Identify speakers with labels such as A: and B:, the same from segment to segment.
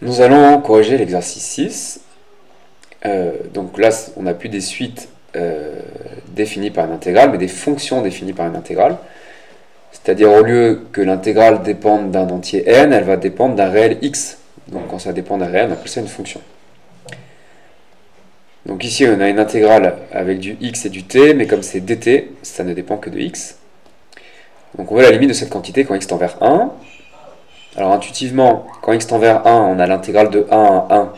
A: Nous allons corriger l'exercice 6. Donc là, on n'a plus des suites définies par une intégrale, mais des fonctions définies par une intégrale. C'est-à-dire, au lieu que l'intégrale dépende d'un entier n, elle va dépendre d'un réel x. Donc quand ça dépend d'un réel, on appelle ça une fonction. Donc ici, on a une intégrale avec du x et du t, mais comme c'est dt, ça ne dépend que de x. Donc on veut la limite de cette quantité quand x tend vers 1. Alors intuitivement, quand x tend vers 1, on a l'intégrale de 1 à 1,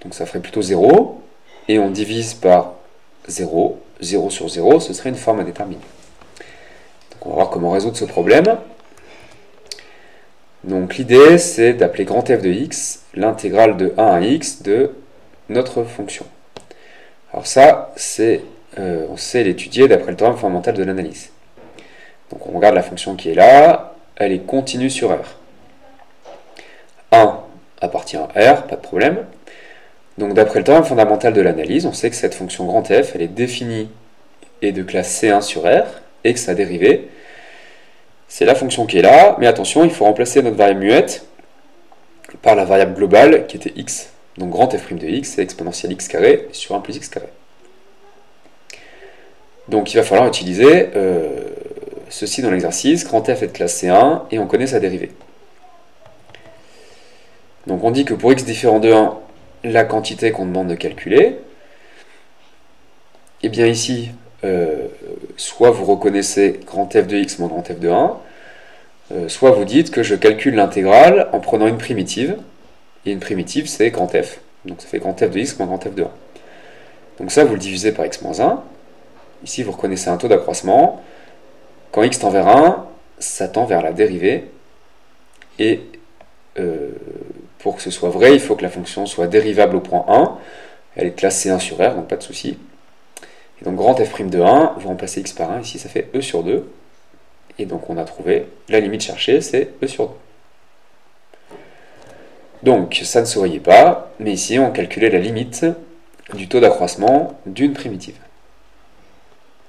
A: donc ça ferait plutôt 0. Et on divise par 0, 0 sur 0, ce serait une forme indéterminée. Donc on va voir comment résoudre ce problème. Donc l'idée, c'est d'appeler grand f de x l'intégrale de 1 à x de notre fonction. Alors ça, on sait l'étudier d'après le théorème fondamental de l'analyse. Donc on regarde la fonction qui est là, elle est continue sur R. 1 appartient à R, pas de problème. Donc d'après le théorème fondamental de l'analyse, on sait que cette fonction grand f, elle est définie et de classe C1 sur R, et que sa dérivée, c'est la fonction qui est là, mais attention, il faut remplacer notre variable muette par la variable globale qui était x. Donc grand f' de x, c'est exponentielle x carré sur 1 plus x carré. Donc il va falloir utiliser ceci dans l'exercice. Grand f est de classe C1 et on connaît sa dérivée. Donc on dit que pour x différent de 1, la quantité qu'on demande de calculer, et bien ici, soit vous reconnaissez grand f de x moins grand f de 1, soit vous dites que je calcule l'intégrale en prenant une primitive, et une primitive c'est grand f, donc ça fait grand f de x moins grand f de 1. Donc ça vous le divisez par x moins 1, ici vous reconnaissez un taux d'accroissement, quand x tend vers 1, ça tend vers la dérivée, et pour que ce soit vrai, il faut que la fonction soit dérivable au point 1, elle est de classe C1 sur R, donc pas de souci. Et donc grand f' de 1, vous remplacez x par 1, ici ça fait e sur 2, et donc on a trouvé la limite cherchée, c'est e sur 2. Donc ça ne se voyait pas, mais ici on calculait la limite du taux d'accroissement d'une primitive.